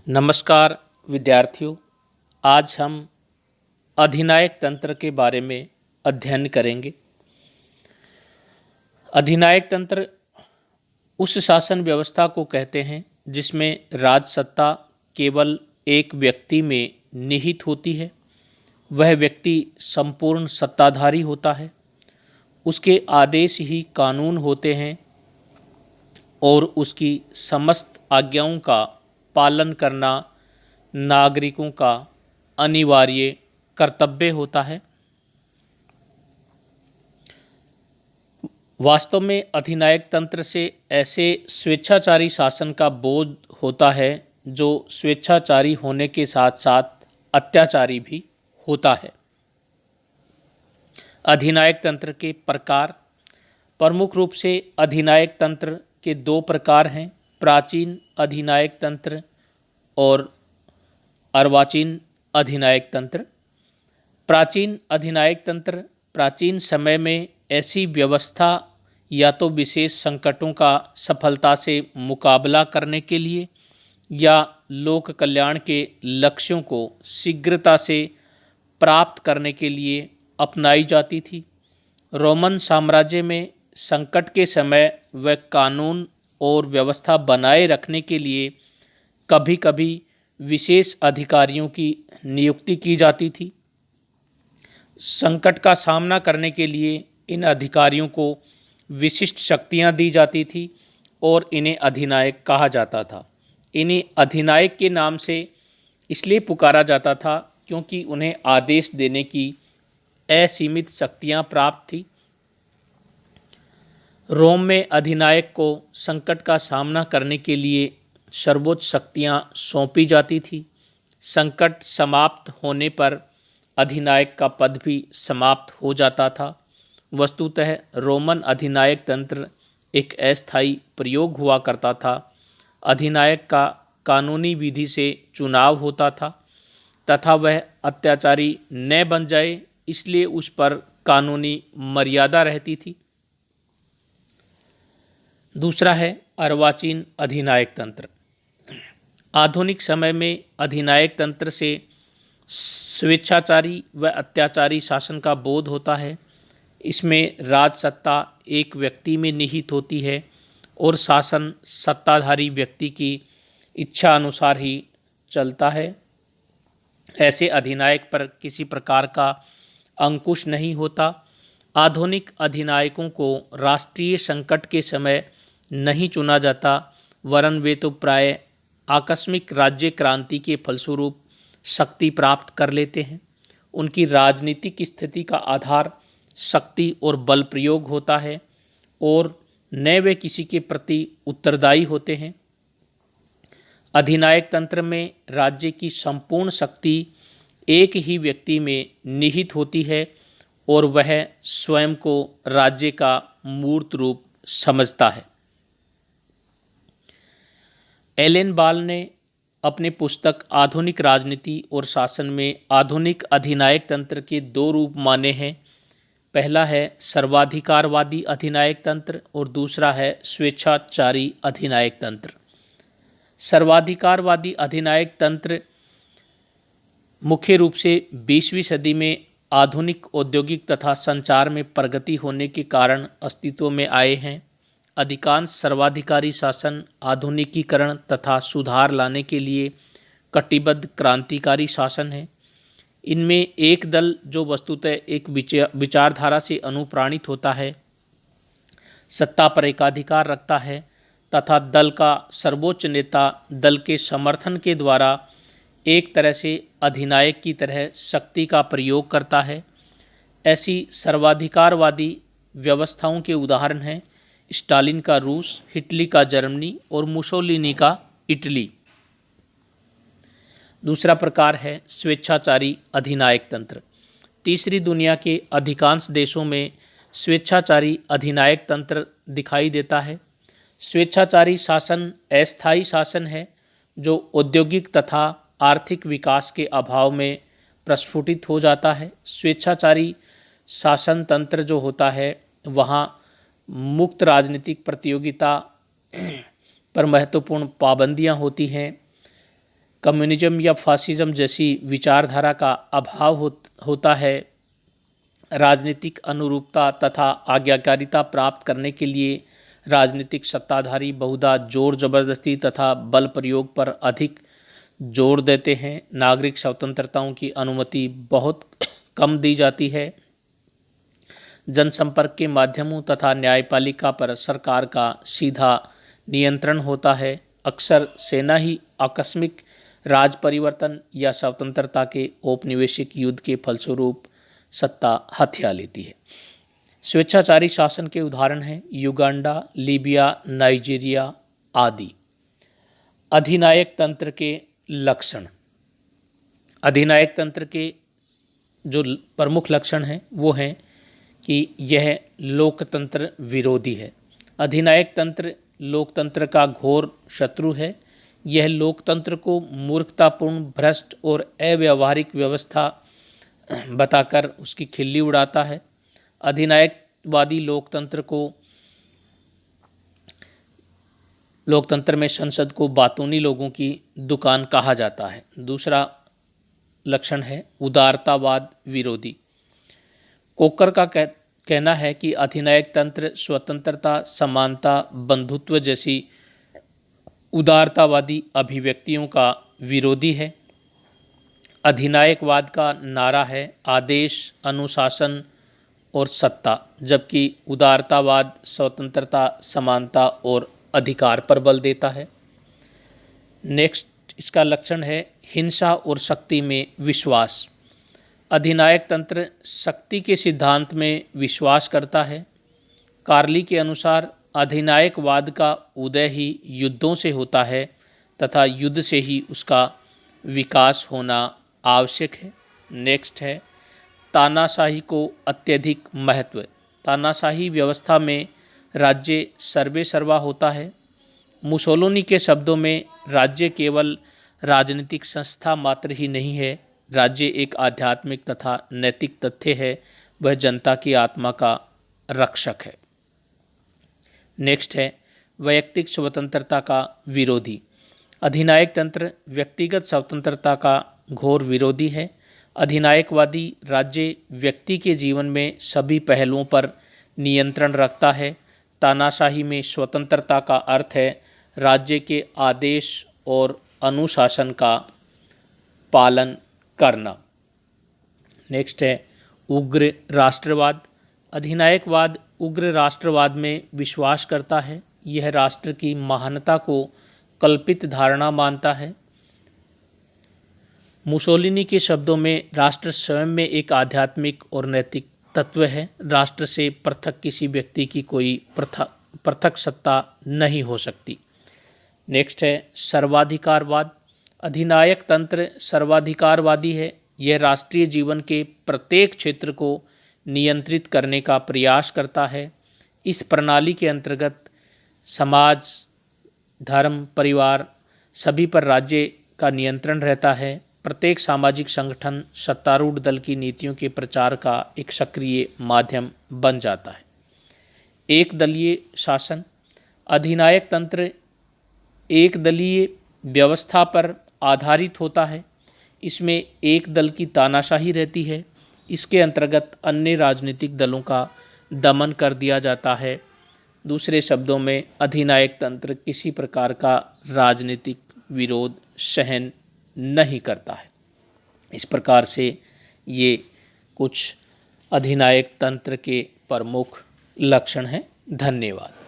नमस्कार विद्यार्थियों। आज हम अधिनायक तंत्र के बारे में अध्ययन करेंगे। अधिनायक तंत्र उस शासन व्यवस्था को कहते हैं जिसमें राजसत्ता केवल एक व्यक्ति में निहित होती है। वह व्यक्ति संपूर्ण सत्ताधारी होता है, उसके आदेश ही कानून होते हैं और उसकी समस्त आज्ञाओं का पालन करना नागरिकों का अनिवार्य कर्तव्य होता है। वास्तव में अधिनायक तंत्र से ऐसे स्वेच्छाचारी शासन का बोध होता है जो स्वेच्छाचारी होने के साथ साथ अत्याचारी भी होता है। अधिनायक तंत्र के प्रकार प्रमुख रूप से अधिनायक तंत्र के दो प्रकार हैं, प्राचीन अधिनायक तंत्र और अर्वाचीन अधिनायक तंत्र। प्राचीन अधिनायक तंत्र प्राचीन समय में ऐसी व्यवस्था या तो विशेष संकटों का सफलता से मुकाबला करने के लिए या लोक कल्याण के लक्ष्यों को शीघ्रता से प्राप्त करने के लिए अपनाई जाती थी। रोमन साम्राज्य में संकट के समय वह कानून और व्यवस्था बनाए रखने के लिए कभी कभी विशेष अधिकारियों की नियुक्ति की जाती थी। संकट का सामना करने के लिए इन अधिकारियों को विशिष्ट शक्तियां दी जाती थी और इन्हें अधिनायक कहा जाता था। इन्हें अधिनायक के नाम से इसलिए पुकारा जाता था क्योंकि उन्हें आदेश देने की असीमित शक्तियां प्राप्त थी। रोम में अधिनायक को संकट का सामना करने के लिए सर्वोच्च शक्तियां सौंपी जाती थी। संकट समाप्त होने पर अधिनायक का पद भी समाप्त हो जाता था। वस्तुतः रोमन अधिनायक तंत्र एक अस्थायी प्रयोग हुआ करता था। अधिनायक का कानूनी विधि से चुनाव होता था तथा वह अत्याचारी न बन जाए इसलिए उस पर कानूनी मर्यादा रहती थी। दूसरा है अर्वाचीन अधिनायक तंत्र। आधुनिक समय में अधिनायक तंत्र से स्वेच्छाचारी व अत्याचारी शासन का बोध होता है। इसमें राजसत्ता एक व्यक्ति में निहित होती है और शासन सत्ताधारी व्यक्ति की इच्छा अनुसार ही चलता है। ऐसे अधिनायक पर किसी प्रकार का अंकुश नहीं होता। आधुनिक अधिनायकों को राष्ट्रीय संकट के समय नहीं चुना जाता, वरन वे तो प्राय आकस्मिक राज्य क्रांति के फलस्वरूप शक्ति प्राप्त कर लेते हैं। उनकी राजनीतिक स्थिति का आधार शक्ति और बल प्रयोग होता है और न वे किसी के प्रति उत्तरदायी होते हैं। अधिनायक तंत्र में राज्य की संपूर्ण शक्ति एक ही व्यक्ति में निहित होती है और वह स्वयं को राज्य का मूर्त रूप समझता है। एलेन बाल ने अपने पुस्तक आधुनिक राजनीति और शासन में आधुनिक अधिनायक तंत्र के दो रूप माने हैं। पहला है सर्वाधिकारवादी अधिनायक तंत्र और दूसरा है स्वेच्छाचारी अधिनायक तंत्र। सर्वाधिकारवादी अधिनायक तंत्र मुख्य रूप से 20वीं सदी में आधुनिक औद्योगिक तथा संचार में प्रगति होने के कारण अस्तित्व में आए हैं। अधिकांश सर्वाधिकारी शासन आधुनिकीकरण तथा सुधार लाने के लिए कटिबद्ध क्रांतिकारी शासन है। इनमें एक दल जो वस्तुतः एक विचारधारा से अनुप्राणित होता है, सत्ता पर एकाधिकार रखता है तथा दल का सर्वोच्च नेता दल के समर्थन के द्वारा एक तरह से अधिनायक की तरह शक्ति का प्रयोग करता है। ऐसी सर्वाधिकारवादी व्यवस्थाओं के उदाहरण हैं स्टालिन का रूस, हिटलर का जर्मनी और मुसोलिनी का इटली। दूसरा प्रकार है स्वेच्छाचारी अधिनायक तंत्र। तीसरी दुनिया के अधिकांश देशों में स्वेच्छाचारी अधिनायक तंत्र दिखाई देता है। स्वेच्छाचारी शासन अस्थायी शासन है जो औद्योगिक तथा आर्थिक विकास के अभाव में प्रस्फुटित हो जाता है। स्वेच्छाचारी शासन तंत्र जो होता है वहाँ मुक्त राजनीतिक प्रतियोगिता पर महत्वपूर्ण पाबंदियां होती हैं। कम्युनिज्म या फासिज्म जैसी विचारधारा का अभाव होता है। राजनीतिक अनुरूपता तथा आज्ञाकारिता प्राप्त करने के लिए राजनीतिक सत्ताधारी बहुधा जोर जबरदस्ती तथा बल प्रयोग पर अधिक जोर देते हैं। नागरिक स्वतंत्रताओं की अनुमति बहुत कम दी जाती है। जनसंपर्क के माध्यमों तथा न्यायपालिका पर सरकार का सीधा नियंत्रण होता है। अक्सर सेना ही आकस्मिक राज परिवर्तन या स्वतंत्रता के औपनिवेशिक युद्ध के फलस्वरूप सत्ता हथिया लेती है। स्वेच्छाचारी शासन के उदाहरण हैं युगांडा, लीबिया, नाइजीरिया आदि। अधिनायक तंत्र के लक्षण। अधिनायक तंत्र के जो प्रमुख लक्षण हैं वो हैं कि यह लोकतंत्र विरोधी है। अधिनायक तंत्र लोकतंत्र का घोर शत्रु है। यह लोकतंत्र को मूर्खतापूर्ण, भ्रष्ट और अव्यावहारिक व्यवस्था बताकर उसकी खिल्ली उड़ाता है। अधिनायकवादी लोकतंत्र में संसद को बातूनी लोगों की दुकान कहा जाता है। दूसरा लक्षण है उदारतावाद विरोधी। कोकर का कहना है कि अधिनायक तंत्र स्वतंत्रता, समानता, बंधुत्व जैसी उदारतावादी अभिव्यक्तियों का विरोधी है। अधिनायकवाद का नारा है आदेश, अनुशासन और सत्ता, जबकि उदारतावाद स्वतंत्रता, समानता और अधिकार पर बल देता है। नेक्स्ट इसका लक्षण है हिंसा और शक्ति में विश्वास। अधिनायक तंत्र शक्ति के सिद्धांत में विश्वास करता है। कार्ली के अनुसार अधिनायकवाद का उदय ही युद्धों से होता है तथा युद्ध से ही उसका विकास होना आवश्यक है। नेक्स्ट है तानाशाही को अत्यधिक महत्व। तानाशाही व्यवस्था में राज्य सर्वे सर्वा होता है। मुसोलिनी के शब्दों में राज्य केवल राजनीतिक संस्था मात्र ही नहीं है, राज्य एक आध्यात्मिक तथा नैतिक तथ्य है, वह जनता की आत्मा का रक्षक है। नेक्स्ट है वैयक्तिक स्वतंत्रता का विरोधी। अधिनायक तंत्र व्यक्तिगत स्वतंत्रता का घोर विरोधी है। अधिनायकवादी राज्य व्यक्ति के जीवन में सभी पहलुओं पर नियंत्रण रखता है। तानाशाही में स्वतंत्रता का अर्थ है राज्य के आदेश और अनुशासन का पालन करना। नेक्स्ट है उग्र राष्ट्रवाद। अधिनायकवाद उग्र राष्ट्रवाद में विश्वास करता है। यह राष्ट्र की महानता को कल्पित धारणा मानता है। मुसोलिनी के शब्दों में राष्ट्र स्वयं में एक आध्यात्मिक और नैतिक तत्व है। राष्ट्र से पृथक किसी व्यक्ति की कोई पृथक सत्ता नहीं हो सकती। नेक्स्ट है सर्वाधिकारवाद। अधिनायक तंत्र सर्वाधिकारवादी है। यह राष्ट्रीय जीवन के प्रत्येक क्षेत्र को नियंत्रित करने का प्रयास करता है। इस प्रणाली के अंतर्गत समाज, धर्म, परिवार सभी पर राज्य का नियंत्रण रहता है। प्रत्येक सामाजिक संगठन सत्तारूढ़ दल की नीतियों के प्रचार का एक सक्रिय माध्यम बन जाता है। एक दलीय शासन। अधिनायक तंत्र एक दलीय व्यवस्था पर आधारित होता है। इसमें एक दल की तानाशाही रहती है। इसके अंतर्गत अन्य राजनीतिक दलों का दमन कर दिया जाता है। दूसरे शब्दों में अधिनायक तंत्र किसी प्रकार का राजनीतिक विरोध सहन नहीं करता है। इस प्रकार से ये कुछ अधिनायक तंत्र के प्रमुख लक्षण हैं। धन्यवाद।